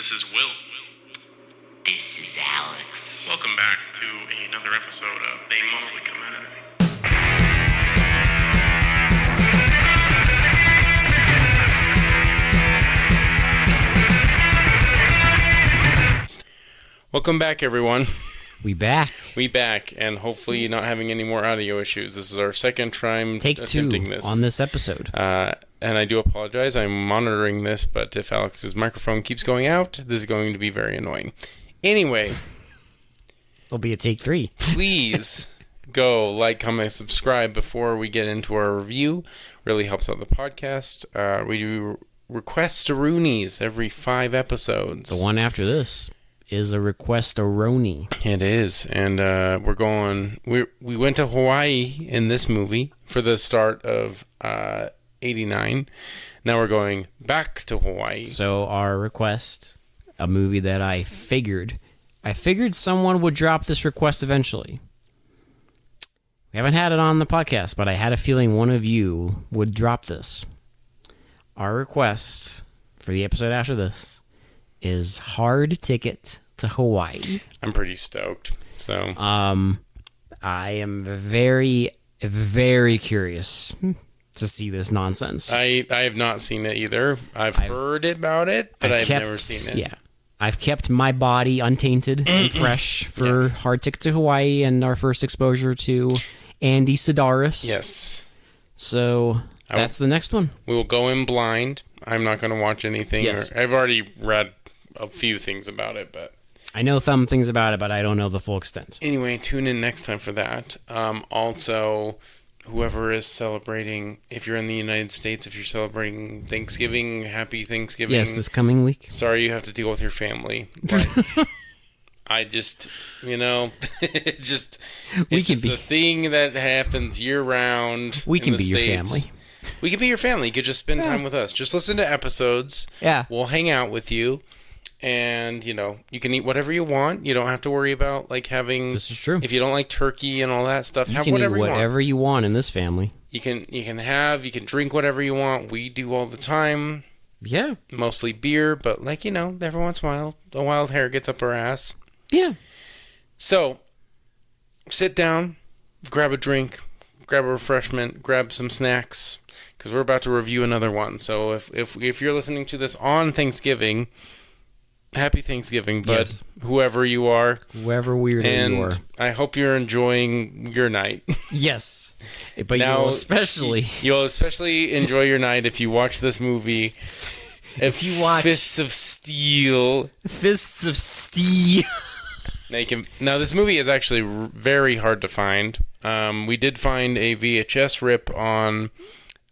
This is Will. This is Alex. Welcome back to another episode of They Mostly Come Out of It. Welcome back, everyone. We back, and hopefully not having any more audio issues. This is our second time attempting this on this episode. And I do apologize. I'm monitoring this, but if Alex's microphone keeps going out, this is going to be very annoying. Anyway, It'll be a take 3. please go like, comment, subscribe before we get into our review. Really helps out the podcast. We do request-a-roonies every 5 episodes. The one after this is a request-a-roni. It is, and we went to Hawaii in this movie for the start of 89. Now we're going back to Hawaii. So our request, a movie that I figured someone would drop this request eventually. We haven't had it on the podcast, but I had a feeling one of you would drop this. Our request for the episode after this is Hard Ticket to Hawaii. I'm pretty stoked. So I am very, very curious to see this nonsense. I have not seen it either. I've heard about it, but I've never seen it. Yeah. I've kept my body untainted and fresh for Hard Ticket to Hawaii and our first exposure to Andy Sidaris. Yes. So that's the next one. We will go in blind. I'm not going to watch anything. Yes. I've already read a few things about it, but I know some things about it, but I don't know the full extent. anyway, tune in next time for that. Also, whoever is celebrating, if you're in the United States, if you're celebrating Thanksgiving, happy Thanksgiving. Yes, this coming week. Sorry you have to deal with your family. But I just, it's just, it's a thing that happens year-round. We can in the be your States. family. We can be your family. You could just spend time with us. Just listen to episodes. Yeah. We'll hang out with you. And, you can eat whatever you want. You don't have to worry about, having... This is true. If you don't like turkey and all that stuff, have You can whatever eat you want. whatever you want in this family. You can drink whatever you want. We do all the time. Yeah. Mostly beer, but, every once in a wild hair gets up our ass. Yeah. So, sit down, grab a drink, grab a refreshment, grab some snacks, because we're about to review another one. So if you're listening to this on Thanksgiving, happy Thanksgiving, bud. Yes. Whoever you are. Whoever weirdo you are. And I hope you're enjoying your night. Yes. But you'll especially enjoy your night if you watch this movie. If you watch Fists of Steel. Fists of Steel. Now, this movie is actually very hard to find. We did find a VHS rip on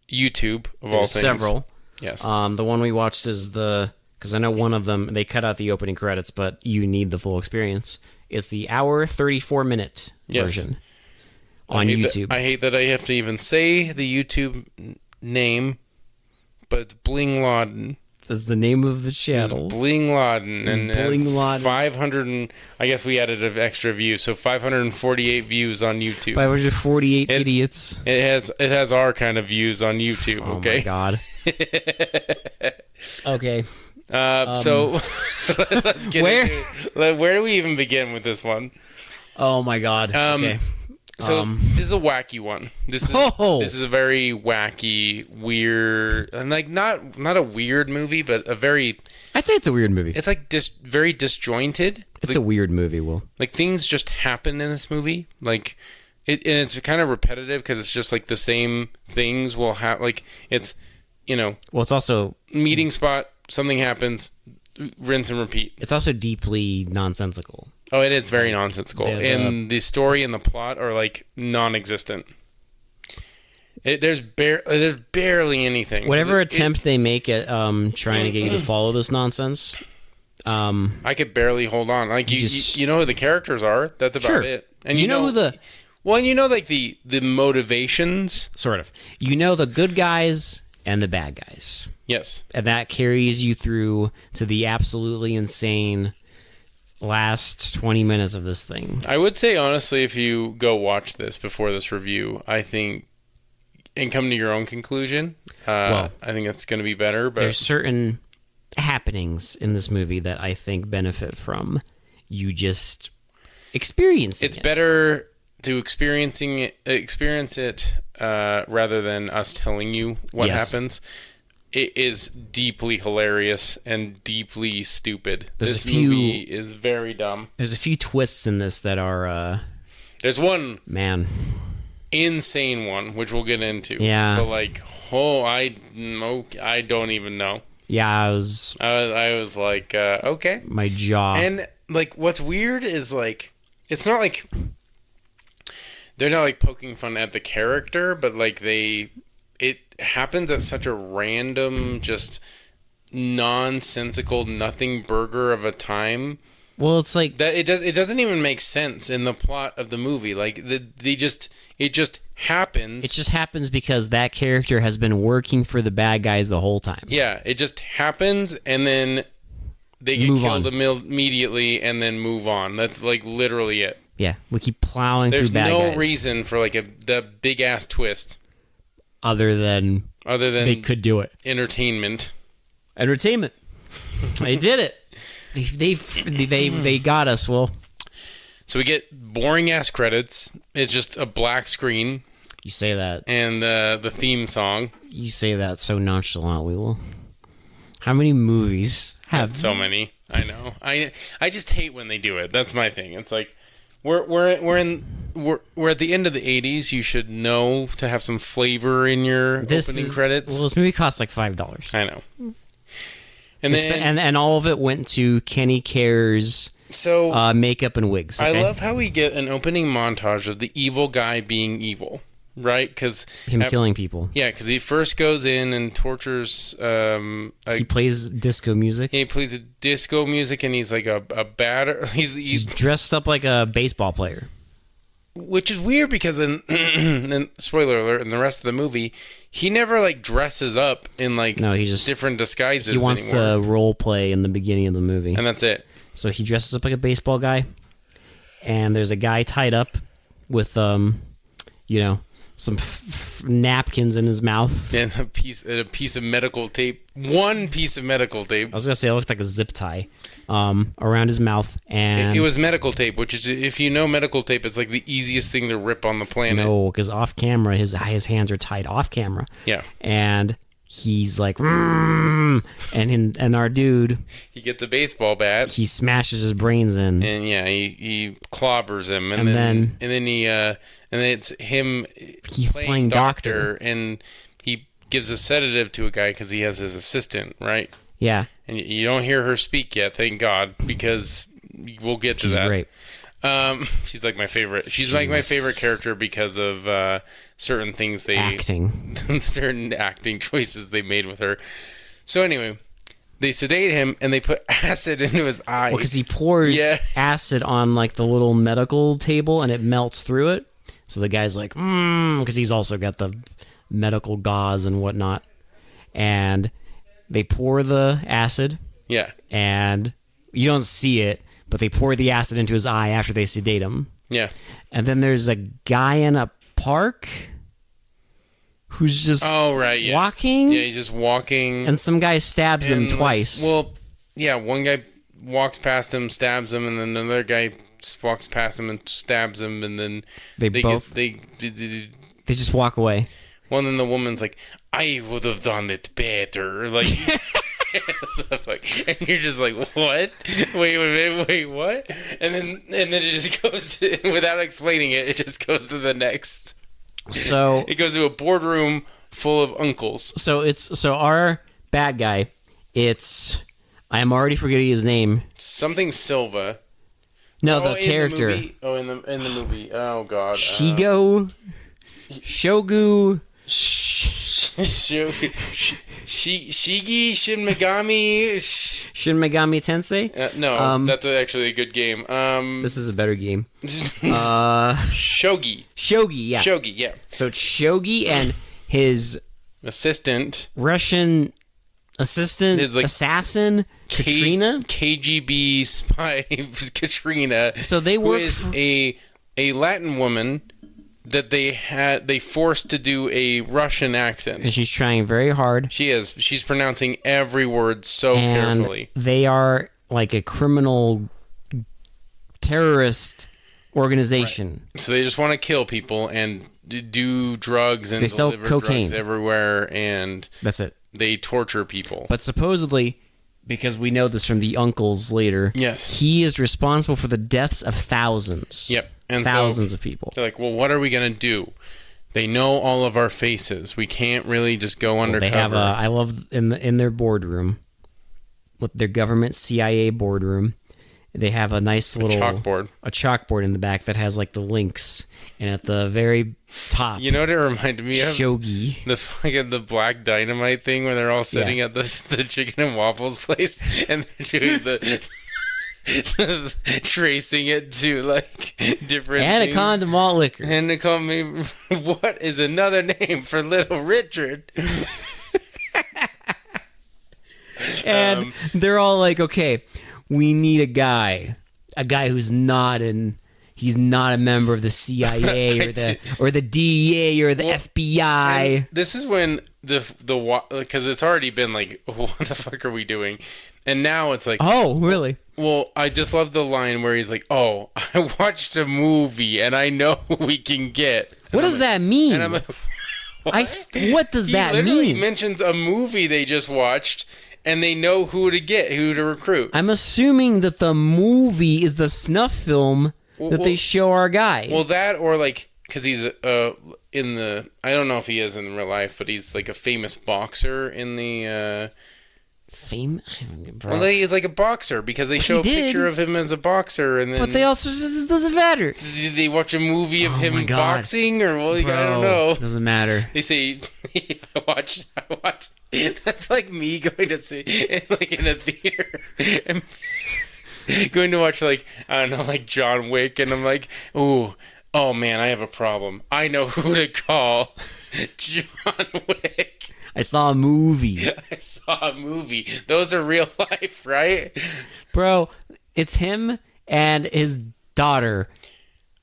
YouTube, of all things. Several. Yes. The one we watched is because I know one of them, they cut out the opening credits, but you need the full experience. It's the hour 34-minute version on YouTube. I hate that I have to even say the YouTube name, but it's Bling Laden. That's the name of the channel. Bling Laden. And Bling Laden. 500, I guess we added an extra view, so 548 views on YouTube. 548 idiots. It has our kind of views on YouTube, okay? Oh my god. Okay. So let's get into it. Where do we even begin with this one? Oh my god. Okay. So this is a wacky one. This is a very wacky, weird, and not a weird movie, but I'd say it's a weird movie. It's very disjointed. It's a weird movie, Will. Things just happen in this movie. And it's kind of repetitive because it's just the same things will happen. It's Well, it's also meeting spot. Something happens, rinse and repeat. It's also deeply nonsensical. Oh, it is very nonsensical. And the story and the plot are non-existent. There's barely anything. Whatever attempt they make at trying to get you to follow this nonsense, I could barely hold on. You know who the characters are. That's about it. And you know who the the motivations. Sort of. You know the good guys and the bad guys. Yes. And that carries you through to the absolutely insane last 20 minutes of this thing. I would say, honestly, if you go watch this before this review, I think, and come to your own conclusion, I think that's going to be better. But there's certain happenings in this movie that I think benefit from you just experiencing It's it. better to experience it rather than us telling you what Yes. happens. It is deeply hilarious and deeply stupid. There's This a few- movie is very dumb. There's a few twists in this that are, There's one man. insane one, which we'll get into. Yeah. But like, I don't even know. Yeah, I was I was like, okay. my jaw. And like, what's weird is like, it's not like they're not like poking fun at the character, but like it happens at such a random, just nonsensical nothing burger of a time well, it's like that it doesn't even make sense in the plot of the movie. Like it just happens. it just happens because that character has been working for the bad guys the whole time. Yeah, it just happens, and then they get Move killed on. immediately, and then move on. That's like literally it. Yeah, we keep plowing There's through bad no guys. reason for like the big ass twist Other than other than they could do it. entertainment. Entertainment. They did it. They got us. Well, So we get boring ass credits. It's just a black screen you say that. and the theme song. You say that so nonchalantly. Well, how many movies have So many. I know. I just hate when they do it. That's my thing. It's like we're at the end of the 80s. You should know to have some flavor in your opening credits. Well, this movie costs like $5. I know. And then And all of it went to Kenny Care's so makeup and wigs. Okay? I love how we get an opening montage of the evil guy being evil, right? Because him killing people. Yeah, because he first goes in and tortures. He plays disco music. He plays a disco music, and he's like a batter. He's dressed up like a baseball player. Which is weird because in spoiler alert, in the rest of the movie, he never like dresses up in like No, he just different disguises. he wants anymore. to role play in the beginning of the movie. And that's it. So he dresses up like a baseball guy, and there's a guy tied up with some napkins in his mouth. And a piece of medical tape. One piece of medical tape. I was gonna say it looked like a zip tie around his mouth, and It was medical tape, which is, if you know medical tape, it's like the easiest thing to rip on the planet. no, because off camera his hands are tied off camera. Yeah. And he's like, and our dude, He gets a baseball bat. he smashes his brains in. And yeah, he clobbers him, And then it's him. He's playing doctor. and he gives a sedative to a guy because he has his assistant, right? Yeah, And you don't hear her speak yet, thank God, because we'll get to she's that. great. She's like my favorite. She's like my favorite character because of certain things Acting. certain acting choices they made with her. So anyway, they sedate him and they put acid into his eyes. Because he pours Yeah. acid on like the little medical table and it melts through it. So the guy's like, because he's also got the medical gauze and whatnot. And they pour the acid, Yeah, and you don't see it, but they pour the acid into his eye after they sedate him. yeah. And then there's a guy in a park who's just Oh right, yeah. walking, Yeah, he's just walking. and some guy stabs him and, like, twice. well, yeah, one guy walks past him, stabs him, and then another guy walks past him and stabs him, and then They both- they they just walk away. well, then the woman's like, "I would have done it better," like. Stuff like, and you're just like, what? Wait, what? And then it just goes to, without explaining it, it just goes to the next. So It goes to a boardroom full of uncles. so our bad guy, I am already forgetting his name. Something Silva. No, Oh, the in character. movie? Oh, in the movie. Oh God. Shogu Shigi Shin Megami. Shin Megami Tensei. No, that's actually a good game. This is a better game. Shogi. Shogi, yeah. Shogi, yeah. So it's Shogi and his Assistant. Russian assistant, His, like, assassin, Katrina. KGB spy Katrina. So they who work is for- a Latin woman that they forced to do a Russian accent. And she's trying very hard. She is. She's pronouncing every word so And carefully. they are like a criminal terrorist organization. Right. So they just want to kill people and do drugs and they sell deliver cocaine drugs everywhere, and that's it. They torture people. But supposedly, because we know this from the uncles later, yes, he is responsible for the deaths of thousands. Yep, and thousands of people. They're like, well, what are we gonna do? They know all of our faces. We can't really just go undercover. They have I love in their boardroom, with their government CIA boardroom. They have a nice little chalkboard in the back that has like the links, and at the very top, you know what it reminded me of? Shogi, the Black Dynamite thing where they're all sitting at the chicken and waffles place, and they're doing the tracing it to like different Anaconda malt liquor. And they call me, what is another name for Little Richard? And they're all like, okay, we need a guy who's not he's not a member of the CIA or the DEA or the FBI. This is when the because it's already been like, what the fuck are we doing? And now it's like, oh, really? Well, I just love the line where he's like, oh, I watched a movie and I know who we can get. And what does that mean? And I'm like, what does that mean? He literally mentions a movie they just watched, and they know who to get, who to recruit. I'm assuming that the movie is the snuff film that they show our guy. Well, that or like, because he's in the, I don't know if he is in real life, but he's like a famous boxer in the... Bro. Well, he's like a boxer because they show a picture of him as a boxer, and then. But they also it doesn't matter. Did they watch a movie of him boxing, or well, I don't know. Doesn't matter. They say, I watch. That's like me going to see, like in a theater, and going to watch like I don't know, like John Wick, and I'm like, oh man, I have a problem. I know who to call. John Wick. I saw a movie. Those are real life, right? Bro, it's him and his daughter,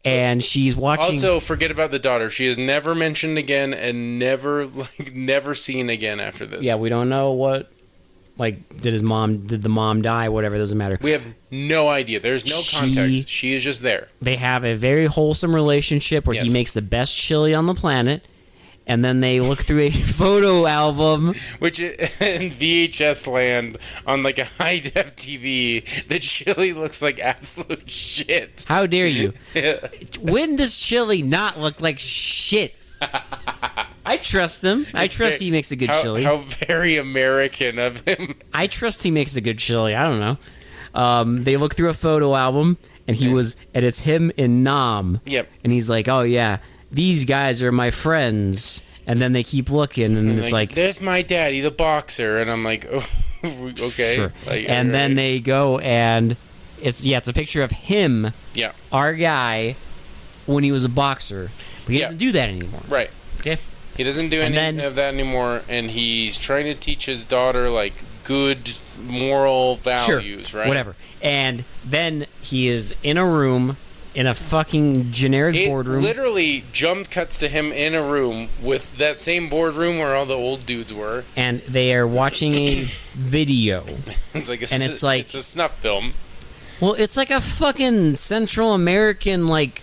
and she's watching... Also, forget about the daughter. She is never mentioned again and never seen again after this. Yeah, we don't know what... Like, did the mom die? Whatever, doesn't matter. We have no idea. There's no context. She is just there. They have a very wholesome relationship where he makes the best chili on the planet. And then they look through a photo album. Which, in VHS land, on like a high-def TV, the chili looks like absolute shit. How dare you? When does chili not look like shit? I trust him. I trust he makes a good chili. How very American of him. I trust he makes a good chili. I don't know. They look through a photo album, and and it's him in Nam. Yep. And he's like, oh yeah, these guys are my friends. And then they keep looking, and it's like... There's my daddy, the boxer. And I'm like, oh, okay. Sure. Like, and then they go, and it's a picture of him, our guy, when he was a boxer. But he doesn't do that anymore. Right. Okay. He doesn't do any of that anymore, and he's trying to teach his daughter, like, good moral values, right? Whatever. And then he is in a room... in a fucking generic boardroom. Literally jump cuts to him in a room with that same boardroom where all the old dudes were. And they are watching a video. It's like it's a snuff film. Well, it's like a fucking Central American, like,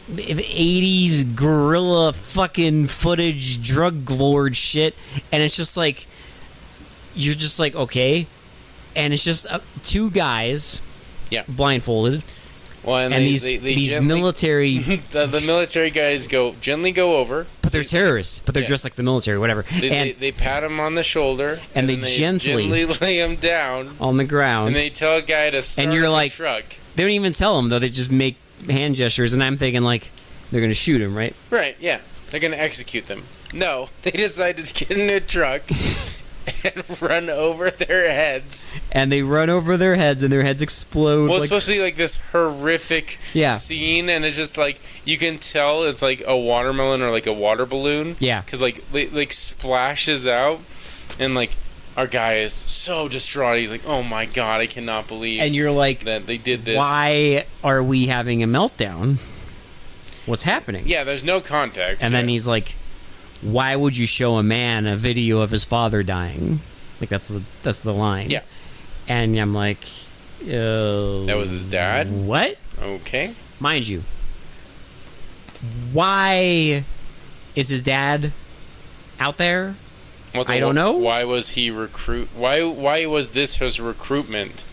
80s guerrilla fucking footage drug lord shit. And it's just like, you're just like, okay. And it's just two guys blindfolded. Well, and these military... the military guys gently go over. But they're terrorists. But they're dressed like the military, whatever. They pat him on the shoulder. And they gently lay him down. On the ground. And they tell a guy to start the truck. They don't even tell him, though. They just make hand gestures. And I'm thinking, like, they're going to shoot him, right? Right, yeah. They're going to execute them. No, they decided to get in a truck... and run over their heads. And they run over their heads, and their heads explode. Well, it's supposed to be like this horrific scene, and it's just like, you can tell it's like a watermelon or like a water balloon. Yeah. Because like splashes out, and like our guy is so distraught. He's like, oh my God, I cannot believe. And you're like, that they did this. Why are we having a meltdown? what's happening. Yeah, there's no context. And then he's like, why would you show a man a video of his father dying? Like, that's the line. Yeah. And I'm like, that was his dad? What? Okay. Mind you, why is his dad out there? I don't know. Why was he Why was this his recruitment?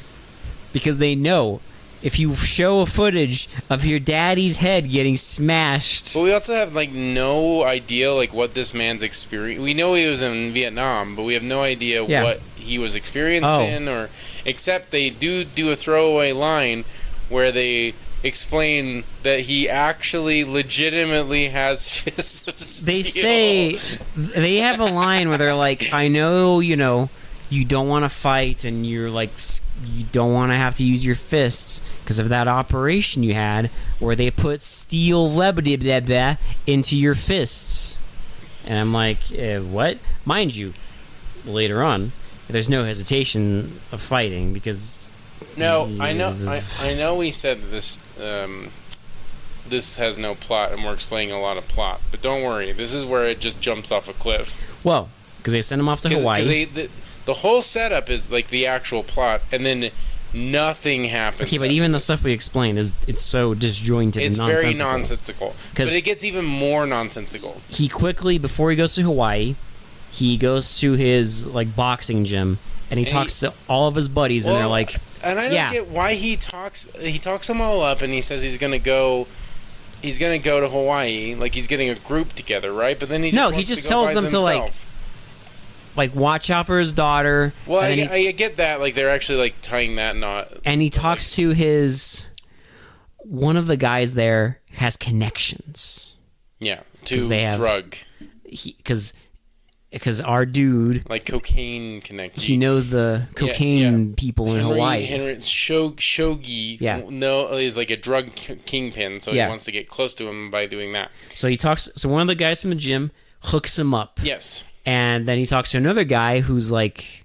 Because they know if you show a footage of your daddy's head getting smashed. But we also have like no idea like what this man's experience. We know he was in Vietnam, but we have no idea what he was experienced in, or except they do a throwaway line where they explain that he actually legitimately has fists of steel. They say they have a line where they're like, I know, you don't want to fight, and you're like, you don't want to have to use your fists because of that operation you had where they put steel lead into your fists. And I'm like, what? Mind you, later on, there's no hesitation of fighting because. No, I know. We said that this has no plot, and we're explaining a lot of plot. But don't worry, this is where it just jumps off a cliff. Well, because they send him off to Hawaii. The whole setup is like the actual plot, and then nothing happens. Okay, but even the stuff we explained it's so disjointed. It's and nonsensical. very nonsensical. But it gets even more nonsensical. He quickly, before he goes to Hawaii, he goes to his like boxing gym, and he talks to all of his buddies, and they're like, and I don't get why he talks them all up, and he says he's gonna go to Hawaii, like he's getting a group together, right? But then he just tells them to like watch out for his daughter. Well, I get that, like they're actually like tying that knot. And he talks to one of the guys there has connections. Yeah, to drug. Because our dude, like cocaine connected, he knows the cocaine people in Hawaii. Henry Shogi, is like a drug kingpin, so he wants to get close to him by doing that. So he talks. So one of the guys from the gym hooks him up. Yes, and then he talks to another guy who's like,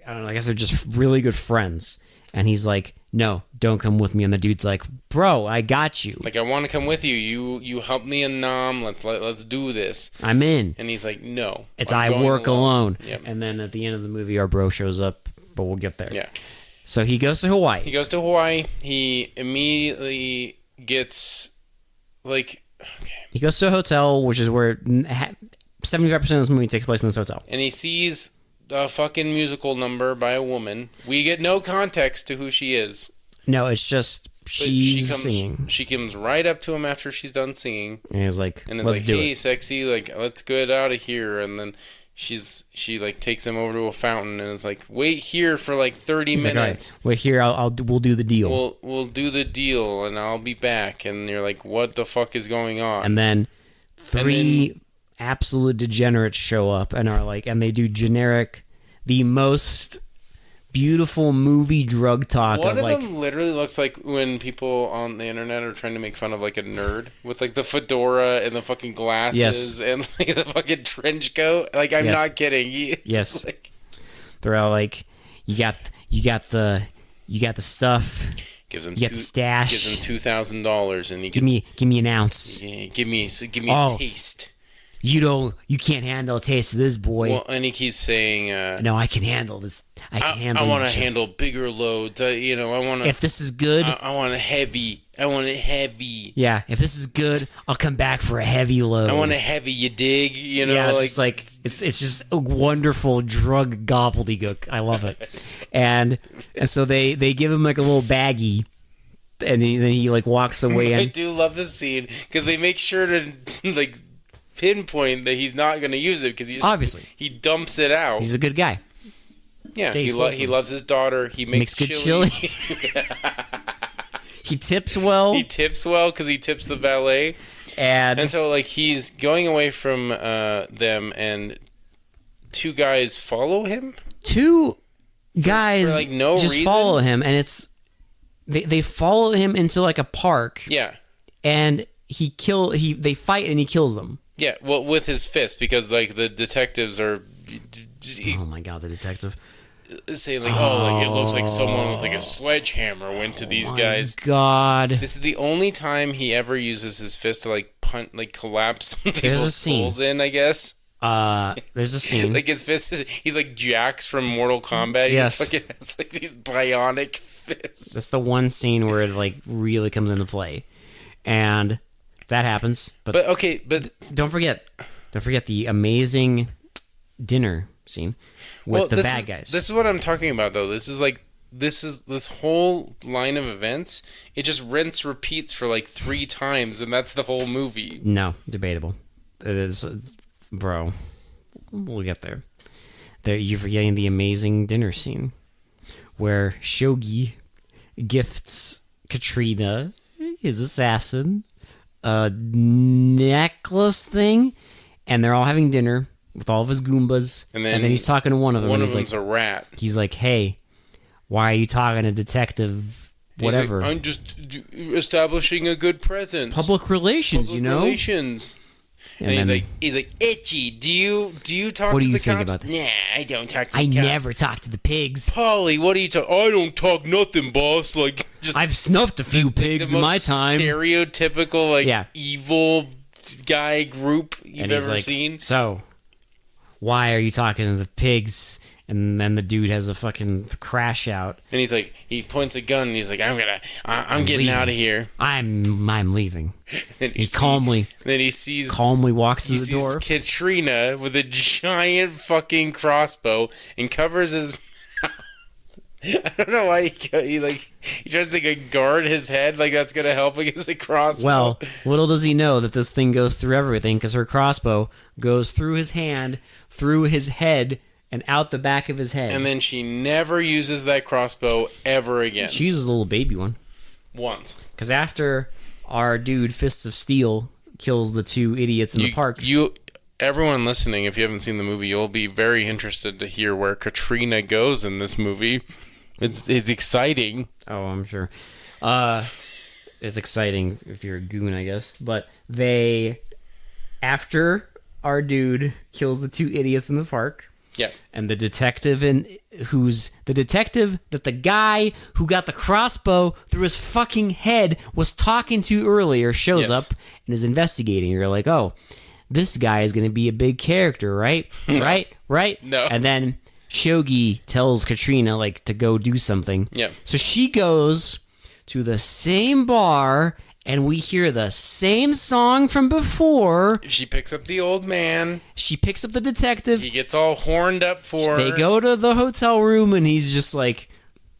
I don't know. I guess they're just really good friends. And he's like, no, don't come with me. And the dude's like, bro, I got you. Like, I want to come with you. You help me in Nam. Let's do this. I'm in. And he's like, no. I work alone. Yep. And then at the end of the movie, our bro shows up, but we'll get there. Yeah. So he goes to Hawaii. He immediately gets, like... Okay. He goes to a hotel, which is where 75% of this movie takes place in this hotel. And he sees a fucking musical number by a woman. We get no context to who she is. No, it's just she's singing. She comes right up to him after she's done singing. And he's like, let's like, hey, sexy, like, let's get out of here. And then she like takes him over to a fountain and is like, wait here for like 30 minutes. Like, all right, wait here, we'll do the deal. We'll do the deal and I'll be back. And you're like, what the fuck is going on? And then three absolute degenerates show up and are like, and they do the most beautiful movie drug talk. One of them literally looks like when people on the internet are trying to make fun of like a nerd with like the fedora and the fucking glasses and like the fucking trench coat. Like, I'm not kidding. Yes. Like, they're all like, you got the stuff. Gives him the stash. Gives him $2,000 and he give me an ounce. Yeah, give me a taste. You can't handle a taste of this, boy. Well, and he keeps saying, no, I can handle this. I want to handle bigger loads. I want to. If this is good, I want it heavy. I want it heavy. Yeah, if this is good, I'll come back for a heavy load. I want it heavy. You dig? Yeah, it's just a wonderful drug gobbledygook. I love it. and so they give him like a little baggie. And then he like walks away. I do love this scene because they make sure to like pinpoint that he's not going to use it because obviously he dumps it out. He's a good guy. Yeah, he loves his daughter. He makes good chili. He tips well. He tips well because he tips the valet. And so like he's going away from them, and two guys follow him. Two guys for like no just reason? follow him, and it's they follow him into like a park. Yeah, and they fight and he kills them. Yeah, well, with his fist, because like the detectives are. Oh my god, the detective! saying like, "Oh, like it looks like someone with like a sledgehammer went to these guys." God, This is the only time he ever uses his fist to like punt, like collapse people's skulls in, I guess. There's a scene. Like his fist, he's like Jax from Mortal Kombat. Yes. He fucking has like these bionic fists. That's the one scene where it like really comes into play, and that happens. But don't forget the amazing dinner scene with the bad guys. This is what I'm talking about, though. This whole line of events. It just repeats for like 3 times, and that's the whole movie. No, debatable. It is, bro. We'll get there. You're forgetting the amazing dinner scene where Shogi gifts Katrina, his assassin, a necklace thing, and they're all having dinner with all of his Goombas, and then he's talking to one of them. One and of them's a rat. He's like, "Hey, why are you talking to Detective whatever?" Like, I'm just establishing a good presence. Public relations, Relations. And he's like, Itchy, do you talk what to do the you think cops? about that? Nah, I don't talk to the I cops. never talk to the pigs. Polly, what are you talking? I don't talk nothing, boss. Like, just I've snuffed a few pigs in my time. Stereotypical, like, evil guy group you've ever seen. So, why are you talking to the pigs? And then the dude has a fucking crash out. And he's like, he points a gun and he's like, I'm getting leaving. out of here. I'm leaving. And he calmly walks to the door. Katrina with a giant fucking crossbow and covers his I don't know why he tries to like guard his head like that's gonna help against the crossbow. Well, little does he know that this thing goes through everything because her crossbow goes through his hand, through his head, and out the back of his head. And then she never uses that crossbow ever again. She uses a little baby one. Once. Because after our dude, Fists of Steel, kills the 2 idiots in the park. Everyone listening, if you haven't seen the movie, you'll be very interested to hear where Katrina goes in this movie. It's exciting. Oh, I'm sure. It's exciting if you're a goon, I guess. But after our dude kills the 2 idiots in the park, yeah, and the detective that the guy who got the crossbow through his fucking head was talking to earlier shows up and is investigating. You're like, oh, this guy is going to be a big character, right? No. Right? No. And then Shogi tells Katrina like to go do something. Yeah. So she goes to the same bar. And we hear the same song from before. She picks up the old man. She picks up the detective. He gets all horned up for her. They go to the hotel room, and he's just like,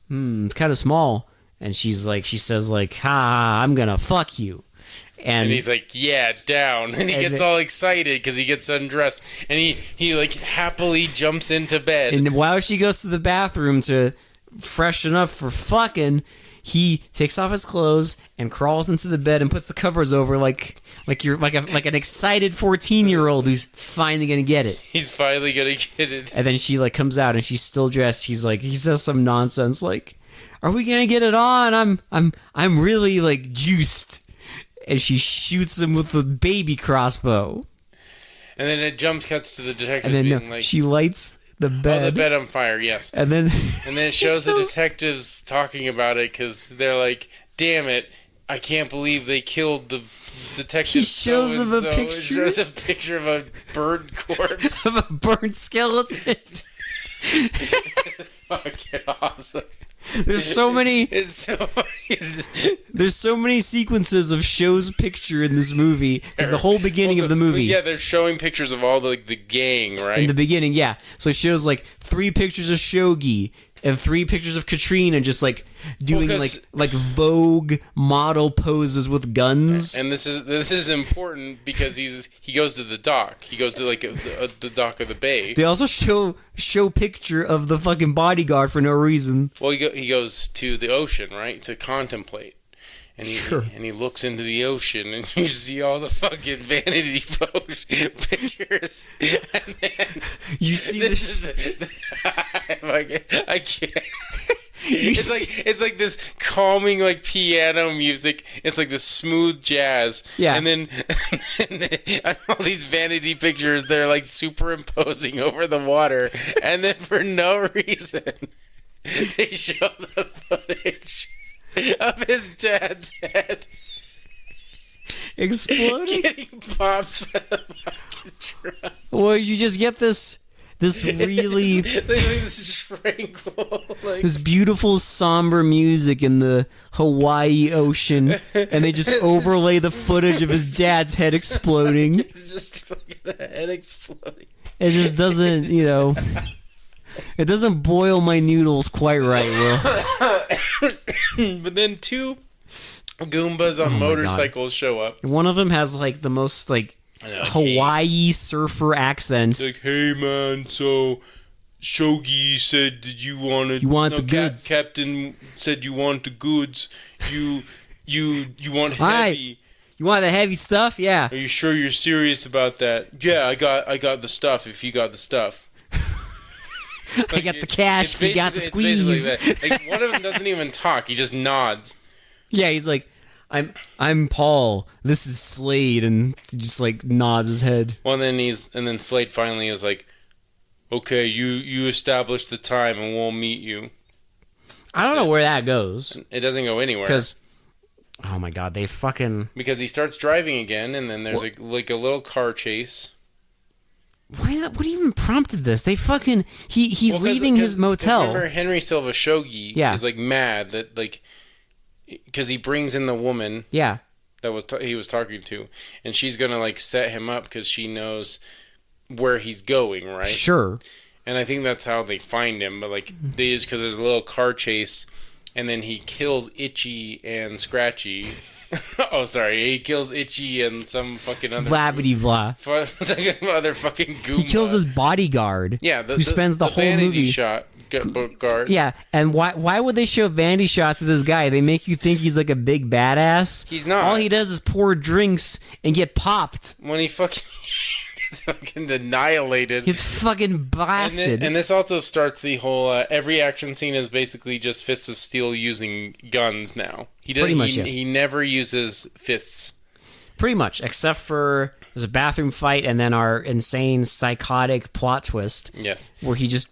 it's kind of small. And she says, ha, I'm going to fuck you. And he's like, yeah, down. And he gets all excited because he gets undressed. And he like happily jumps into bed. And while she goes to the bathroom to freshen up for fucking, he takes off his clothes and crawls into the bed and puts the covers over like an excited 14-year-old who's finally gonna get it. He's finally gonna get it. And then she like comes out and she's still dressed. He says some nonsense like, "Are we gonna get it on? I'm really like juiced." And she shoots him with the baby crossbow. And then it cuts to the detective and then being like, she lights the bed. Oh, the bed on fire, yes. And then it shows the detectives talking about it because they're like, damn it, I can't believe they killed the detective. He shows them a picture. It shows a picture of a burnt corpse. Of a burnt skeleton. It's fucking awesome. There's so many. It's so funny. There's so many sequences of Sho's picture in this movie. It's the whole beginning of the movie. Yeah, they're showing pictures of all the gang, right? In the beginning, yeah. So it shows like 3 pictures of Shogi and 3 pictures of Katrina just like doing like Vogue model poses with guns. And this is important because he goes to the dock. He goes to like the dock of the bay. They also show picture of the fucking bodyguard for no reason. Well, he goes to the ocean, right, to contemplate. And he looks into the ocean, and you see all the fucking vanity pictures. And then you see I can't. it's like this calming like piano music. It's like this smooth jazz. Yeah. And then all these vanity pictures, they're like superimposing over the water, and then for no reason, they show the footage of his dad's head Exploding. getting popped by the fucking truck. Well, you just get this really This tranquil, like, this beautiful somber music in the Hawaii ocean, and they just overlay the footage of his dad's head exploding. it's just fucking head exploding. It just doesn't, it doesn't boil my noodles quite right, Will. But then two Goombas on motorcycles show up. One of them has like the most like Hawaii surfer accent. It's like, hey man, so Shogi said that you wanted the goods. Captain said you want the goods. You want Hi. heavy. You want the heavy stuff? Yeah. Are you sure you're serious about that? Yeah, I got the stuff. If you got the stuff. I got the cash. It's You got the squeeze. basically that. Like, one of them doesn't even talk. He just nods. Yeah, he's like, I'm Paul. This is Slade, and he just like nods his head. Well, and then Slade finally is like, okay, you establish the time and we'll meet you. I don't know where that goes. It doesn't go anywhere. Because, oh my god, Because he starts driving again, and then there's like a little car chase. What even prompted this? He's leaving his motel. Remember, Henry Silva Shogi is like mad that like because he brings in the woman Yeah. that he was talking to, and she's gonna like set him up because she knows where he's going, right? Sure. And I think that's how they find him. But like because there's a little car chase, and then he kills Itchy and Scratchy. Oh, sorry. He kills Itchy and some fucking other... Blabbity blah. Other fucking Goomba. He kills his bodyguard. Yeah. Who spends the whole vanity movie... shot guard. Yeah, and why would they show vanity shots of this guy? They make you think he's like a big badass. He's not. All he does is pour drinks and get popped. When he fucking... gets fucking annihilated. He's fucking blasted. And this also starts the whole... every action scene is basically just Fists of Steel using guns now. Pretty much, yes. He never uses fists. Pretty much, except for there's a bathroom fight and then our insane psychotic plot twist. Yes. Where he just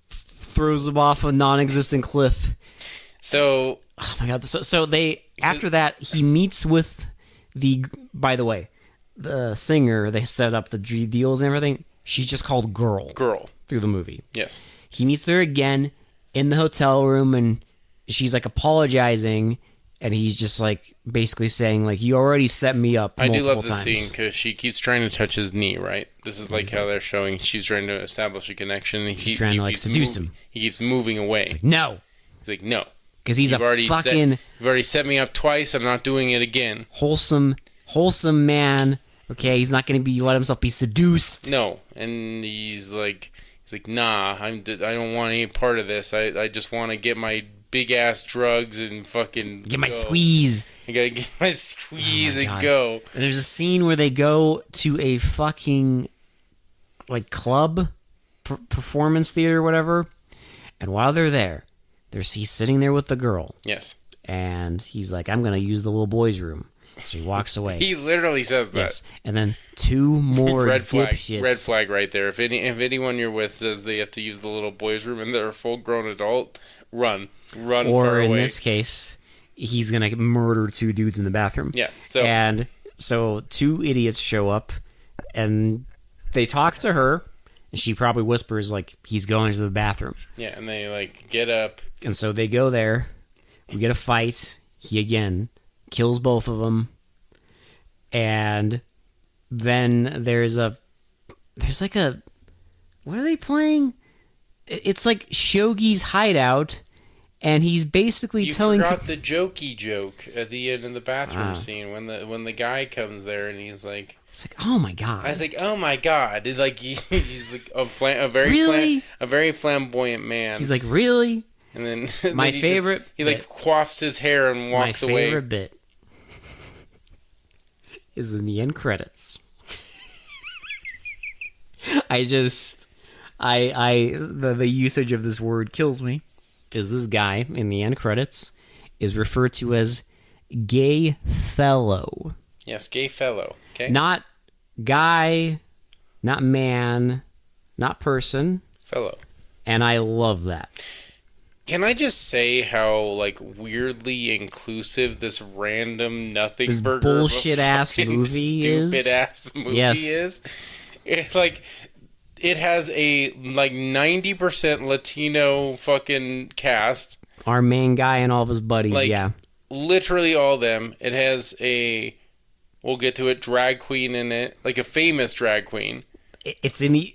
throws him off a non-existent cliff. So... Oh my god. So they... After that, he meets with the... By the way, the singer, they set up the deals and everything. She's just called Girl. Through the movie. Yes. He meets her again in the hotel room and she's like apologizing. And he's just like basically saying like, you already set me up multiple times. I do love this scene because she keeps trying to touch his knee, right? This is like how they're showing she's trying to establish a connection. And she's trying to like seduce him. He keeps moving away. Like, no. He's like, no. Because he's you've already set me up twice. I'm not doing it again. Wholesome man. Okay, he's not going to let himself be seduced. No. And he's like, nah, I don't want any part of this. I just want to get my big ass drugs and fucking get my squeeze. I gotta get my squeeze and go. And there's a scene where they go to a fucking like club performance theater or whatever, and while they're there, he's sitting there with the girl. Yes. And he's like, I'm gonna use the little boy's room. So he walks away. He literally says that. Yes. And then two more red flag. dipshits. Red flag right there. If anyone you're with says they have to use the little boy's room and they're a full grown adult, run far away. Or in this case, he's gonna murder two dudes in the bathroom. Yeah. So two idiots show up and they talk to her and she probably whispers like he's going to the bathroom. Yeah, and they like get up. And so they go there. We get a fight. He again kills both of them, and then there's like a what are they playing? It's like Shogi's hideout, and he's basically telling. You forgot the jokey joke at the end of the bathroom scene when the guy comes there and he's like, it's like, oh my god. I was like, oh my god. It's like he's like a very flamboyant man. He's like, really? And then my favorite. He like coiffs his hair and walks away. My favorite bit is in the end credits. the usage of this word kills me. is this guy in the end credits is referred to as gay fellow. Yes, gay fellow. Okay. Not guy, not man, not person. Fellow. And I love that. Can I just say how like weirdly inclusive this random nothing This burger bullshit ass movie stupid ass movie is? It, like, it has a like 90% Latino fucking cast. Our main guy and all of his buddies, Like, yeah. Literally all of them. It has a, we'll get to it, drag queen in it, like a famous drag queen. It's in the...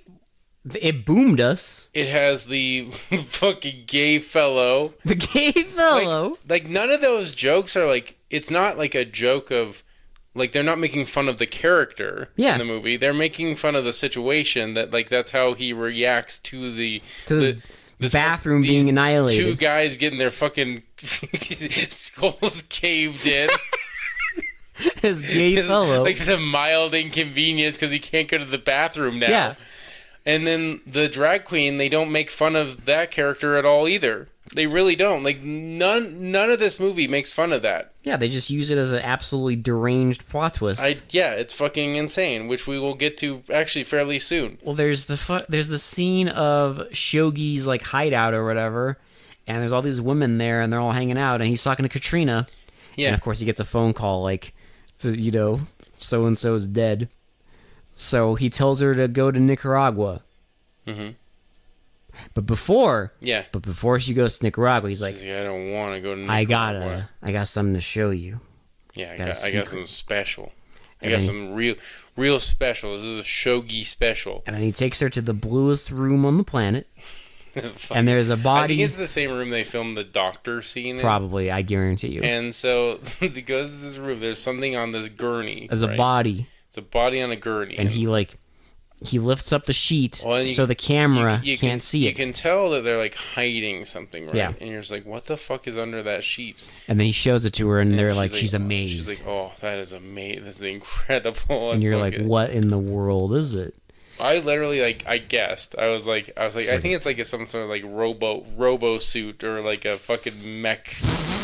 It boomed us. It has the fucking gay fellow. The gay fellow. Like none of those jokes are like, it's not like a joke of, like, they're not making fun of the character in the movie. They're making fun of the situation that, like, that's how he reacts to this bathroom being annihilated. Two guys getting their fucking skulls caved in. This gay fellow. Like, it's a mild inconvenience because he can't go to the bathroom now. Yeah. And then the drag queen, they don't make fun of that character at all either. They really don't. Like, none of this movie makes fun of that. Yeah, they just use it as an absolutely deranged plot twist. Yeah, it's fucking insane, which we will get to actually fairly soon. Well, there's the scene of Shogi's like hideout or whatever, and there's all these women there, and they're all hanging out, and he's talking to Katrina. Yeah. And of course, he gets a phone call like, so and so's dead. So he tells her to go to Nicaragua. Mm-hmm. But before she goes to Nicaragua, he's like, I don't want to go to Nicaragua. I got something to show you. Yeah, I got something special. I got some real special. This is a shogi special. And then he takes her to the bluest room on the planet. And there's a body. I think it's the same room they filmed the doctor scene in. Probably, I guarantee you. And so he goes to this room. There's something on this gurney. There's a body. It's a body on a gurney. And he lifts up the sheet so the camera can't see it. You can tell that they're like hiding something, right? Yeah. And you're just like, what the fuck is under that sheet? And then he shows it to her, and they're like, she's amazed. She's like, oh, that is amazing. This is incredible. And you're like, what in the world is it? I literally I guessed. I was like, I think it's like some sort of like robo suit or like a fucking mech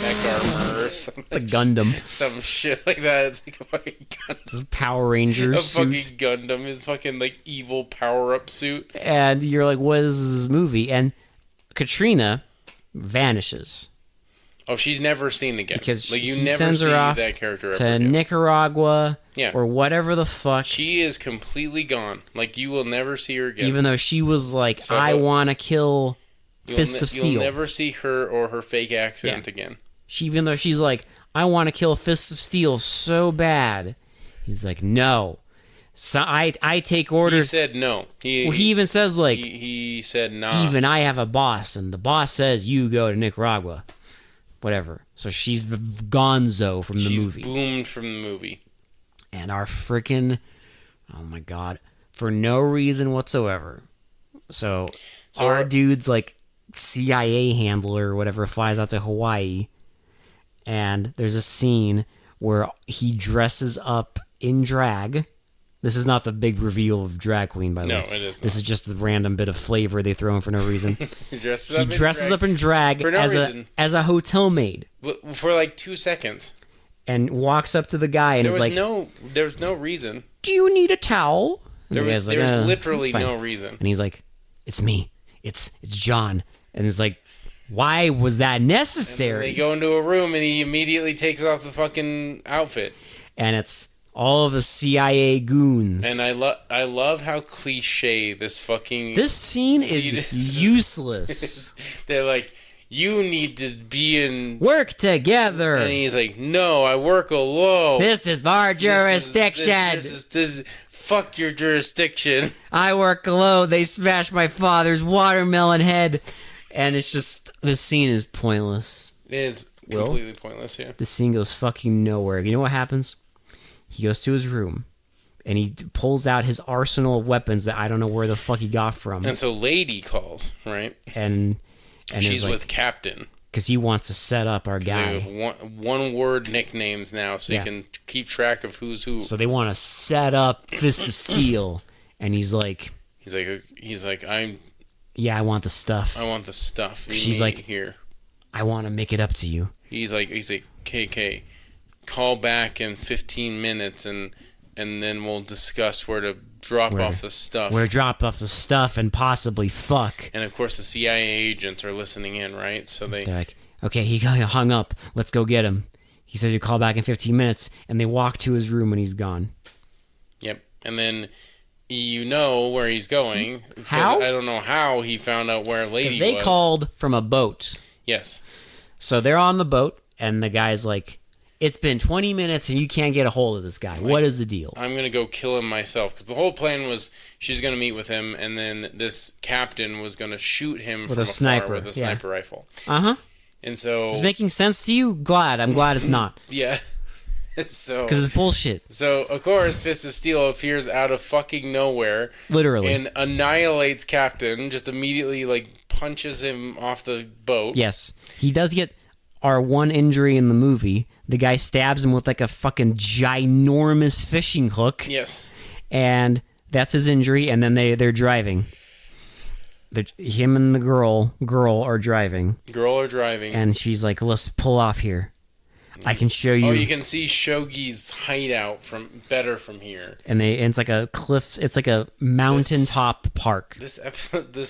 armor or something. It's a Gundam. Some shit like that. It's like a fucking Gundam. It's a Power Rangers suit. Fucking Gundam, his fucking like evil power up suit. And you're like, what is this movie? And Katrina vanishes. Oh, she's never seen again. Because like, you he never sends her see off that character to ever again. Nicaragua or whatever the fuck. She is completely gone. Like, you will never see her again. Even though she was like, I want to kill Fists of Steel. You'll never see her or her fake accent again. Even though she's like, I want to kill Fists of Steel so bad. He's like, no. So I take orders. He said no. He even says like, he said nah. Even I have a boss, and the boss says you go to Nicaragua. Whatever. So she's gonzo from the movie. She's boomed from the movie. And our freaking, oh my god, for no reason whatsoever. So our dude's like CIA handler or whatever flies out to Hawaii, and there's a scene where he dresses up in drag. This is not the big reveal of Drag Queen, by the way. No, it is not. This is just the random bit of flavor they throw in for no reason. He dresses up in drag for no reason. as a hotel maid. For like 2 seconds. And walks up to the guy and is like... There was no reason. Do you need a towel? There was literally no reason. And he's like, it's me. It's John. And it's like, why was that necessary? And they go into a room and he immediately takes off the fucking outfit. And it's all of the CIA goons. And I love how cliche this fucking... This scene is useless. They're like, you need to be in... Work together. And he's like, no, I work alone. This is our jurisdiction. Fuck your jurisdiction. I work alone. They smashed my father's watermelon head. And it's just... This scene is pointless. It is completely pointless, yeah. The scene goes fucking nowhere. You know what happens? He goes to his room, and he pulls out his arsenal of weapons that I don't know where the fuck he got from. And so Lady calls, right? And she's like, with Captain. Because he wants to set up our guy. They have one-word nicknames now, so you can keep track of who's who. So they want to set up Fist of Steel, and he's like, Yeah, I want the stuff. I want the stuff. She's like, here. I want to make it up to you. He's like, KK, call back in 15 minutes and then we'll discuss where to drop off the stuff. Where to drop off the stuff and possibly fuck. And of course the CIA agents are listening in, right? So they're like, okay, he hung up. Let's go get him. He says you call back in 15 minutes, and they walk to his room when he's gone. Yep. And then you know where he's going. How? I don't know how he found out where Lady was. They called from a boat. Yes. So they're on the boat, and the guy's like, it's been 20 minutes, and you can't get a hold of this guy. What is the deal? I'm going to go kill him myself. Because the whole plan was she's going to meet with him, and then this captain was going to shoot him with from a afar sniper. With a sniper rifle. Uh-huh. And so... Is it making sense to you? I'm glad it's not. Yeah. So, because it's bullshit. So, of course, Fist of Steel appears out of fucking nowhere. Literally. And annihilates Captain, just immediately, like, punches him off the boat. Yes. He does get our one injury in the movie. The guy stabs him with, like, a fucking ginormous fishing hook. Yes. And that's his injury, and then they're driving. Him and the girl are driving. And she's like, let's pull off here. I can show you. Oh, you can see Shogi's hideout better from here. And it's like a cliff. It's like a mountaintop park. This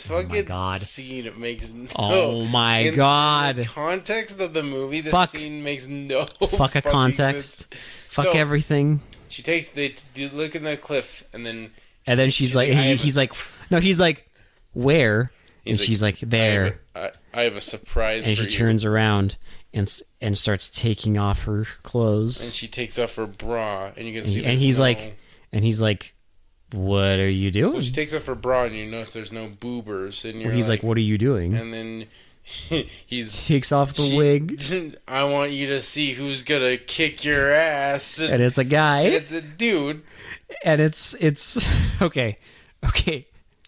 fucking scene makes no. Oh my god! In the context of the movie, this scene makes no. Fuck a context. Fuck everything. She takes they look in the cliff, and then she's like, he's like, where? And she's like, there. I have a surprise. And for she turns around and starts taking off her clothes. And she takes off her bra, and you can see. And he's like, what are you doing? Well, she takes off her bra, and you notice there's no boobers. And he's like, what are you doing? And then he takes off the wig. I want you to see who's gonna kick your ass. And it's a guy. And it's a dude. And it's okay.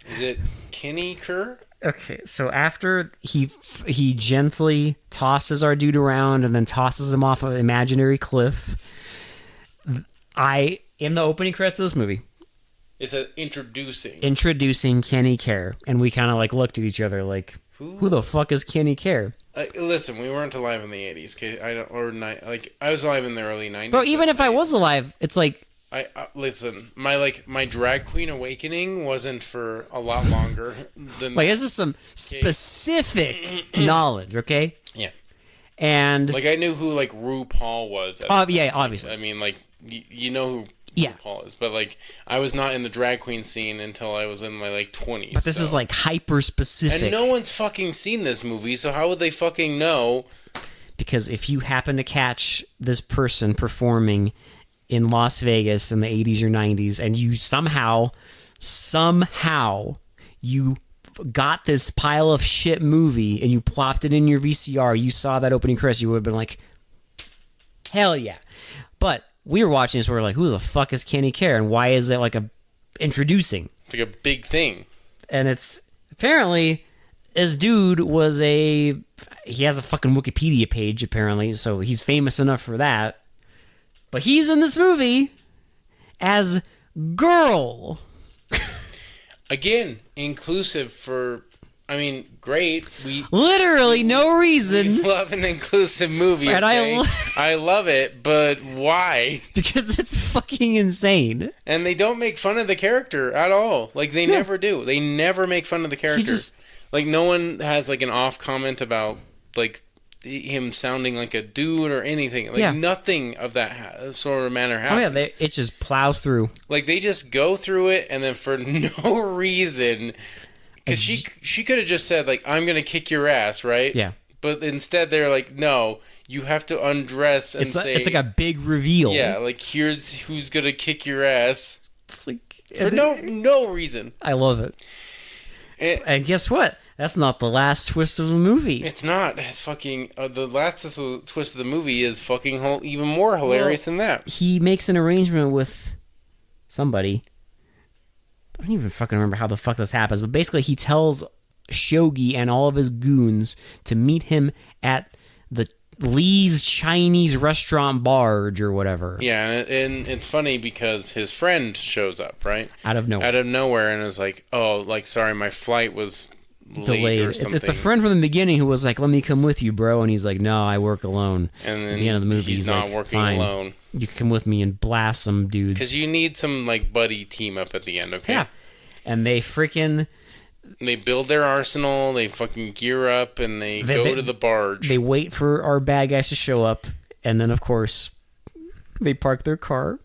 Is it Kenny Kerr? Okay, so after he gently tosses our dude around and then tosses him off an imaginary cliff, in the opening credits of this movie, it says introducing Kenny Kerr, and we kind of like looked at each other like, who the fuck is Kenny Kerr? Listen, we weren't alive in the 80s, okay? I was alive in the early 90s. Bro, even if I was alive, it's like. Listen, my drag queen awakening wasn't for a lot longer than this is some specific knowledge, okay? Yeah. And I knew who RuPaul was. Yeah, obviously. I mean, you know who RuPaul is, but I was not in the drag queen scene until I was in my 20s. But this is hyper specific. And no one's fucking seen this movie, so how would they fucking know? Because if you happen to catch this person performing in Las Vegas in the 80s or 90s, and you somehow you got this pile of shit movie and you plopped it in your VCR, you saw that opening credits, you would have been like, hell yeah. But we were watching this, we were like, who the fuck is Kenny Kerr, and why is it introducing? It's like a big thing. And it's apparently this dude he has a fucking Wikipedia page apparently, so he's famous enough for that. But he's in this movie as Girl. Again, inclusive great. Literally no reason. We love an inclusive movie, and okay? I love it, but why? Because it's fucking insane. And they don't make fun of the character at all. They never do. They never make fun of the character. No one has an off comment about him sounding like a dude or anything. Nothing of that sort of manner happens. Oh yeah, it just plows through. They just go through it, and then for no reason, because she could have just said I'm gonna kick your ass, right? Yeah. But instead they're like, no, you have to undress and say it's like a big reveal. Yeah, here's who's gonna kick your ass. It's for no reason. I love it. And guess what? That's not the last twist of the movie. It's not. It's fucking... the last twist of the movie is fucking even more hilarious than that. He makes an arrangement with somebody. I don't even fucking remember how the fuck this happens, but basically he tells Shogi and all of his goons to meet him at the Lee's Chinese restaurant barge or whatever. Yeah, and it's funny because his friend shows up, right? Out of nowhere. And is like, oh, sorry, my flight was late or something. It's the friend from the beginning who was like, "Let me come with you, bro," and he's like, "No, I work alone." And then at the end of the movie, he's not like, working "Fine, alone. You can come with me and blast some dudes." Because you need some like buddy team up at the end, okay? Yeah, and they freaking They build their arsenal, they fucking gear up, and they go to the barge. They wait for our bad guys to show up, and then of course they park their car,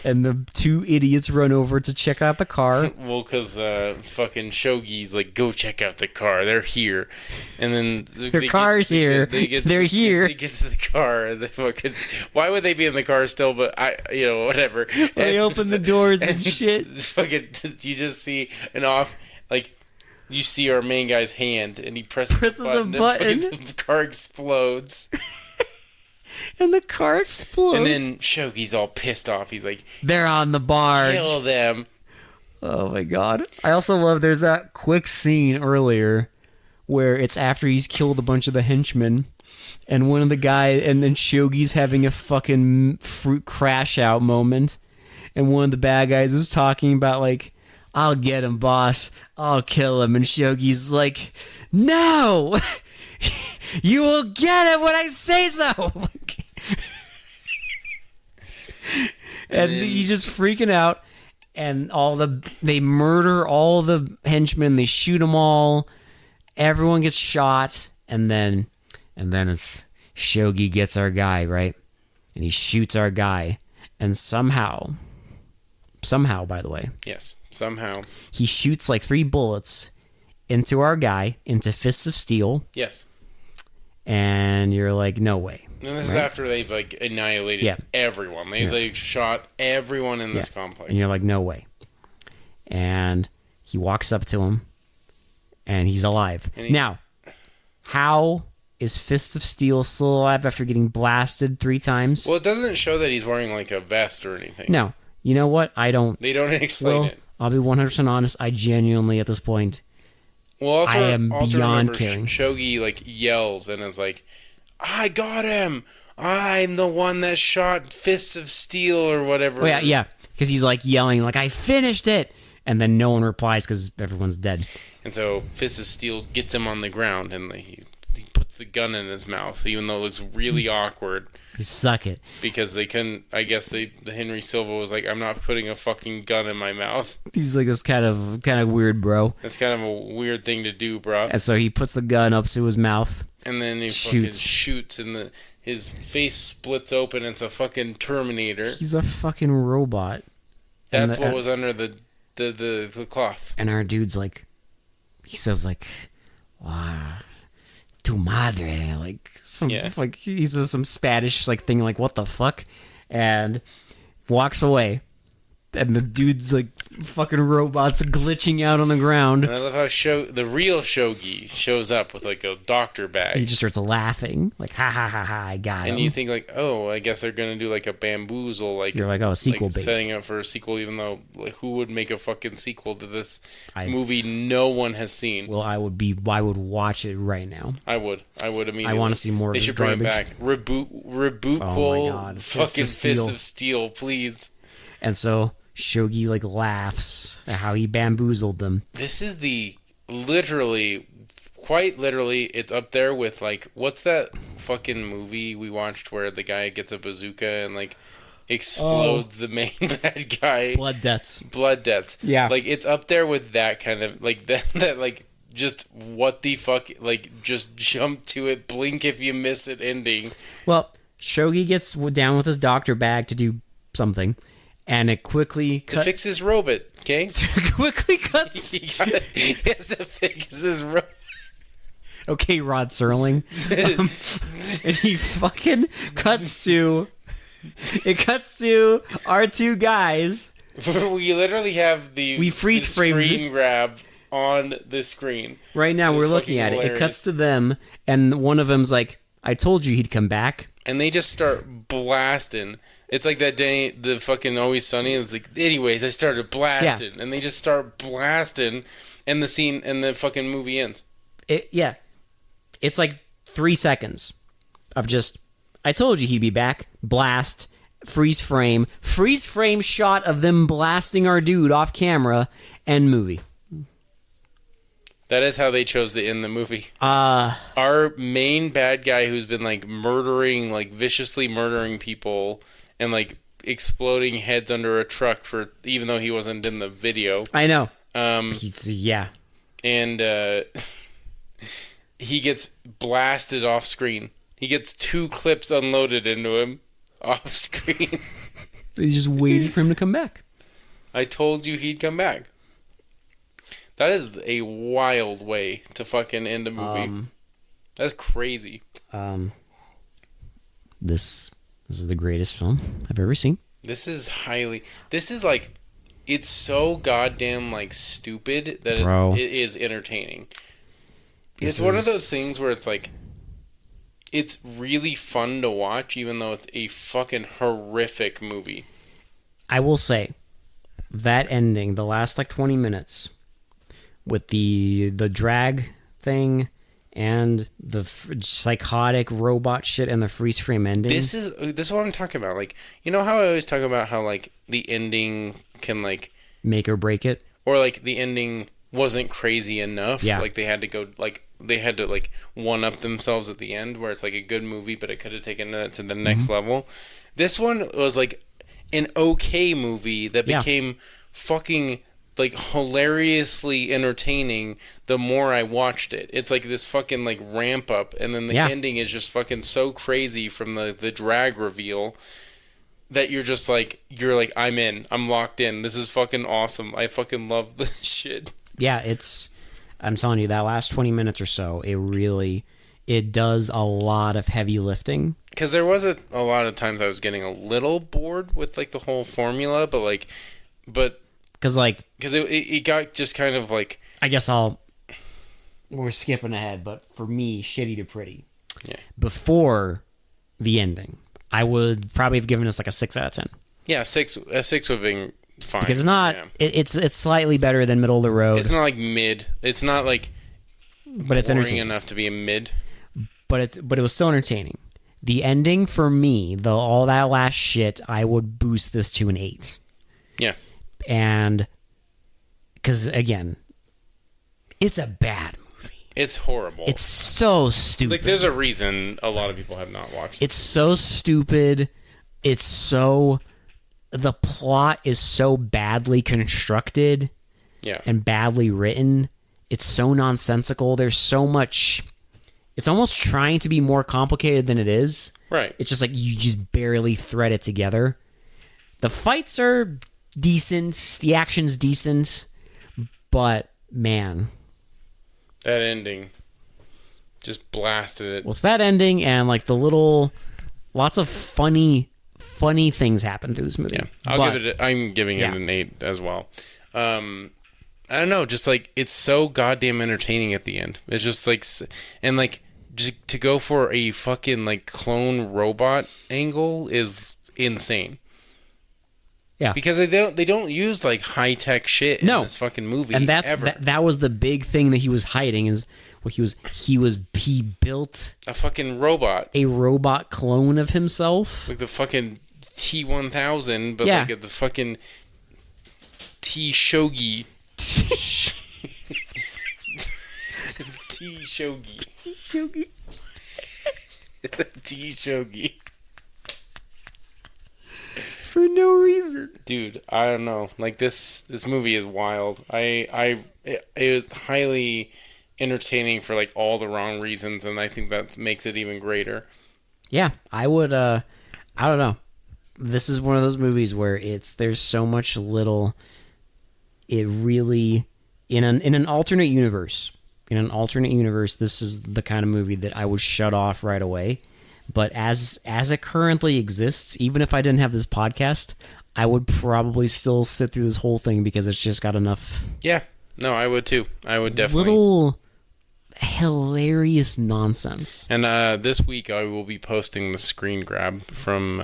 and the two idiots run over to check out the car. Well, because fucking Shogi's like, go check out the car. They're here. And then... Their car's here. They're here. They get to the car, and they fucking... Why would they be in the car still? But, whatever. They open the doors and shit. Fucking... You just see an off... Like, you see our main guy's hand, and he presses a button. and the car explodes. And the car explodes. And then Shogi's all pissed off. He's like, they're on the barge. kill them. Oh my god. I also love there's that quick scene earlier where it's after he's killed a bunch of the henchmen, and one of the guys, and then Shogi's having a fucking fruit crash out moment, and one of the bad guys is talking about like, I'll get him, boss. I'll kill him. And Shogi's like, no! You will get him when I say so! And he's just freaking out, and they murder all the henchmen. They shoot them all. Everyone gets shot, and then it's Shogi gets our guy, right? And he shoots our guy, and somehow, by the way, yes, somehow he shoots like 3 bullets into our guy, into Fists of Steel. Yes. And you're like, no way. And this is after they've like annihilated everyone. They shot everyone in this complex. And you're like, no way. And he walks up to him, and he's alive. Now, how is Fists of Steel still alive after getting blasted 3 times? Well, it doesn't show that he's wearing like a vest or anything. No. You know what? They don't explain it. I'll be 100% honest. I genuinely, at this point, well, I am beyond caring. Shogi like yells and is like, I got him! I'm the one that shot Fists of Steel or whatever. Oh, yeah. Because he's like yelling, like, I finished it! And then no one replies because everyone's dead. And so Fists of Steel gets him on the ground, and he puts the gun in his mouth, even though it looks really awkward. You suck it. Because they couldn't, I guess the Henry Silva was like, I'm not putting a fucking gun in my mouth. He's like, this kind of weird, bro. That's kind of a weird thing to do, bro. And so he puts the gun up to his mouth. And then he fucking shoots, and his face splits open. It's a fucking Terminator. He's a fucking robot. That's what was under the cloth. And our dude's like, he says like, wow. Tu madre, like like he says some Spanish like thing, like what the fuck, and walks away, and the dude's like fucking robots glitching out on the ground. And I love how the real Shogi shows up with like a doctor bag. He just starts laughing, like ha ha ha ha, I got him. And you think like, oh, I guess they're gonna do like a bamboozle, like you're like, oh, a sequel, baby. Setting up for a sequel, even though like who would make a fucking sequel to this movie no one has seen? Well, I would watch it right now. I would immediately. I want to see more. They of should garbage. bring it back. Reboot. Oh my God. Fucking Fists of Steel, please. And so Shogi like laughs at how he bamboozled them. This is quite literally, it's up there with like, what's that fucking movie we watched where the guy gets a bazooka and like explodes the main bad guy? Blood Debts. Yeah. Like it's up there with that kind of like that like just what the fuck, like just jump to it, blink if you miss it ending. Well, Shogi gets down with his doctor bag to do something. And it quickly cuts... To fix his robot, okay? quickly cuts... He has to fix his robot. Okay, Rod Serling. And he fucking cuts to... It cuts to our 2 guys. We literally have the screen grab on the screen. Right now, we're looking at it. It cuts to them, and one of them's like, I told you he'd come back. And they just start blasting. It's like that day, the fucking Always Sunny. It's like, anyways, I started blasting. Yeah. And they just start blasting, and the scene, and the fucking movie ends. It's like 3 seconds of just, I told you he'd be back, blast, freeze frame shot of them blasting our dude off camera, end movie. That is how they chose to end the movie. Uh, Our main bad guy who's been like murdering, like viciously murdering people and like exploding heads under a truck for even though he wasn't in the video. I know. Um, Yeah. and he gets blasted off screen. He gets 2 clips unloaded into him off screen. They just waited for him to come back. I told you he'd come back. That is a wild way to fucking end a movie. That's crazy. This is the greatest film I've ever seen. This is like, it's so goddamn like stupid that Bro. it is entertaining. It's one of those things where it's like, it's really fun to watch even though it's a fucking horrific movie. I will say, that ending, the last like 20 minutes, with the drag thing and the psychotic robot shit and the freeze frame ending. This is what I'm talking about. Like, you know how I always talk about how like the ending can like make or break it, or like the ending wasn't crazy enough. Yeah. Like they had to one up themselves at the end where it's like a good movie, but it could have taken it to the next level. This one was like an okay movie that became fucking like hilariously entertaining the more I watched it. It's like this fucking like ramp up, and then the ending is just fucking so crazy from the drag reveal that you're like I'm in. I'm locked in. This is fucking awesome. I fucking love this shit. Yeah, I'm telling you, that last 20 minutes or so, it does a lot of heavy lifting. Because there was a lot of times I was getting a little bored with like the whole formula, but because it got just kind of like, I guess we're skipping ahead, but for me, shitty to pretty. Yeah. Before the ending, I would probably have given this like a 6 out of 10. Yeah, a 6 would have been fine. Because it's not, it's slightly better than middle of the road. It's not like mid. It's not like, but it's boring entertaining enough to be a mid. But it was still entertaining. The ending for me, though, all that last shit, I would boost this to an 8. Yeah. And because again, it's a bad movie. It's horrible. It's so stupid. Like, there's a reason a lot of people have not watched it. It's so stupid. The plot is so badly constructed. Yeah. And badly written. It's so nonsensical. There's so much. It's almost trying to be more complicated than it is. Right. It's just like you just barely thread it together. The fights are decent. The action's decent. But, man. That ending just blasted it. Well, it's that ending and like lots of funny things happen through this movie. Yeah. I'm giving it an 8 as well. I don't know, just like it's so goddamn entertaining at the end. It's just like, and like just to go for a fucking like clone robot angle is insane. Yeah, because they don't use like high tech shit in this fucking movie. And that was the big thing that he was hiding is what he built a fucking robot, a robot clone of himself, like the fucking T-1000, but like the fucking T-Shogi. T-Shogi. T-Shogi. For no reason. Dude, I don't know. Like this movie is wild. It was highly entertaining for like all the wrong reasons, and I think that makes it even greater. Yeah, I would I don't know. This is one of those movies where there's so much little. It really in an alternate universe. In an alternate universe, this is the kind of movie that I would shut off right away. But as it currently exists, even if I didn't have this podcast, I would probably still sit through this whole thing because it's just got enough. Yeah, no, I would too. I would definitely. Little hilarious nonsense. And this week I will be posting the screen grab from.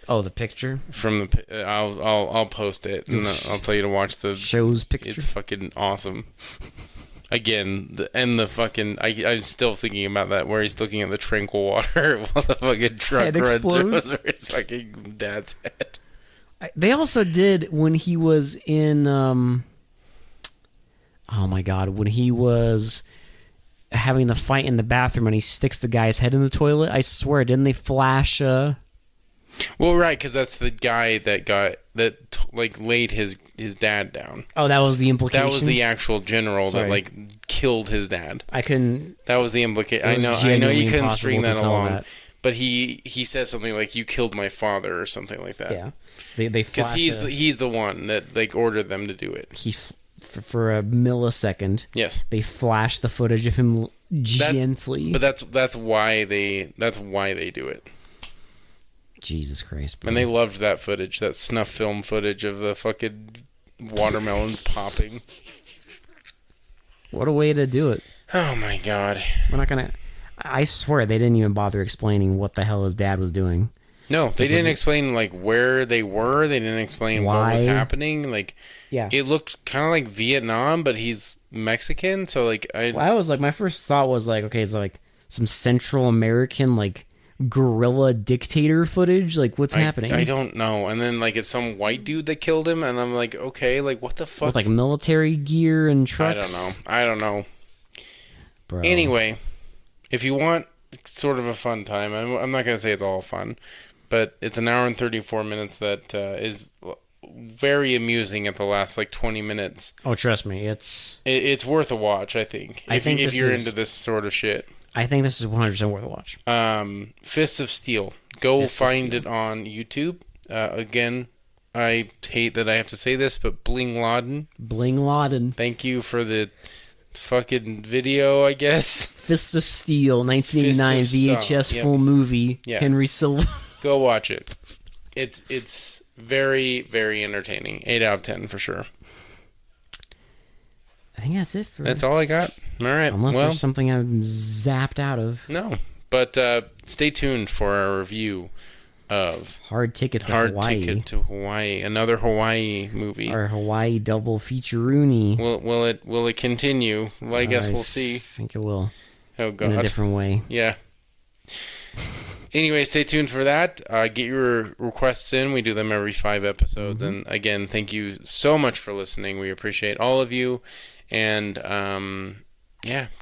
The picture from the. I'll post it and I'll tell you to watch the show's picture. It's fucking awesome. Again, the fucking... I'm still thinking about that, where he's looking at the tranquil water while the fucking truck runs over his fucking dad's head. They also did, when he was in... Oh my god, when he was having the fight in the bathroom and he sticks the guy's head in the toilet, I swear, didn't they flash Well, right, because that's the guy that laid his dad down. Oh, that was the implication? That was the actual general Sorry. that killed his dad. I couldn't... That was the implication. It was I know genuinely you couldn't impossible string to that tell along, that. but he says something like "You killed my father" or something like that. Yeah. They Because flash he's the one that ordered them to do it. for a millisecond. Yes. They flash the footage of him gently. But that's why they do it. Jesus Christ. Bro. And they loved that footage, that snuff film footage of the fucking watermelon popping. What a way to do it. Oh my god. We're not gonna... I swear they didn't even bother explaining what the hell his dad was doing. No, they didn't explain where they were. They didn't explain what was happening. Yeah. It looked kind of like Vietnam, but he's Mexican, so I was like, my first thought was like, okay, it's like some Central American guerrilla dictator footage. What's happening? I don't know. And then it's some white dude that killed him, and I'm like, okay, what the fuck? With military gear and trucks. I don't know. Bro. Anyway, if you want sort of a fun time, I'm not gonna say it's all fun, but it's an hour and 34 minutes that is very amusing at the last 20 minutes. Oh, trust me, it's worth a watch. I think. If you're into this sort of shit. I think this is 100% worth a watch. Fists of Steel. Go Fists of find Steel. it on YouTube. Again, I hate that I have to say this, but Bling Laden. Bling Laden. Thank you for the fucking video, I guess. Fists of Steel, 1989 Fists of VHS Steel. full movie. Yeah. Henry Silva. Go watch it. It's very, very entertaining. 8 out of 10 for sure. I think that's it for... That's all I got. All right. Unless well, there's something I'm zapped out of. no. But stay tuned for our review of Hard Ticket to Hard Hawaii. Ticket to Hawaii, another Hawaii movie. Our Hawaii double feature-rooney. Will it continue? Well, I guess we'll see. I think it will. Oh In a god. different way. Yeah. Anyway, stay tuned for that. Get your requests in. We do them every 5 episodes. And again, thank you so much for listening. We appreciate all of you. And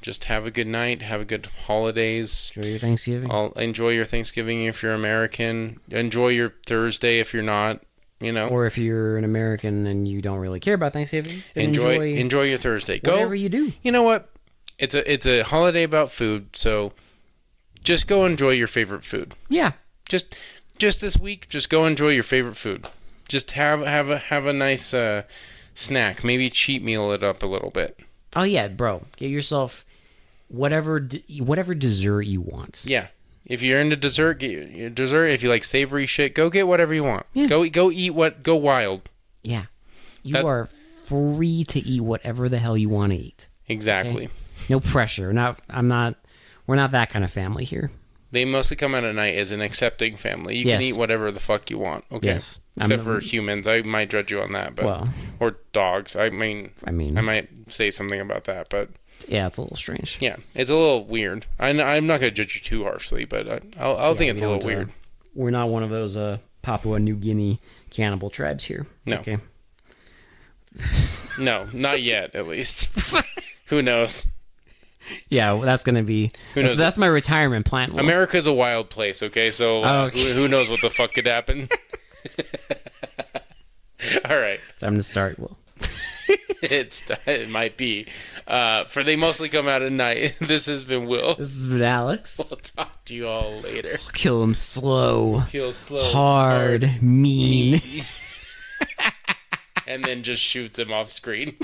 just have a good night. Have a good holidays. Enjoy your Thanksgiving. Enjoy your Thanksgiving if you're American. Enjoy your Thursday if you're not. Or if you're an American and you don't really care about Thanksgiving, then enjoy your Thursday. Whatever you do. You know what? It's a holiday about food, so just go enjoy your favorite food. Yeah. Just this week, just go enjoy your favorite food. Just have a nice snack. Maybe cheat meal it up a little bit. Oh yeah, bro. Get yourself whatever dessert you want. Yeah. If you're into dessert, get your dessert. If you like savory shit, go get whatever you want. Yeah. Go eat go wild. Yeah. You are free to eat whatever the hell you want to eat. Exactly. Okay? No pressure. We're not that kind of family here. They mostly come out at night as an accepting family. You can eat whatever the fuck you want. Okay. Yes. Except for humans. I might judge you on that, but or dogs. I mean I might say something about that, but yeah, it's a little strange. yeah, it's a little weird. I'm not going to judge you too harshly, but I'll think it's a little weird. We're not one of those Papua New Guinea cannibal tribes here. No. Okay. No, not yet, at least. Who knows? Yeah, that's going to be... Who knows? That's my retirement plan. Will. America's a wild place, okay? So Okay. Who knows what the fuck could happen? All right. Time to start, Will. It might be. For they mostly come out at night. This has been Will. This has been Alex. We'll talk to you all later. Kill him slow. Kill slow. Hard. Mean. And then just shoots him off screen.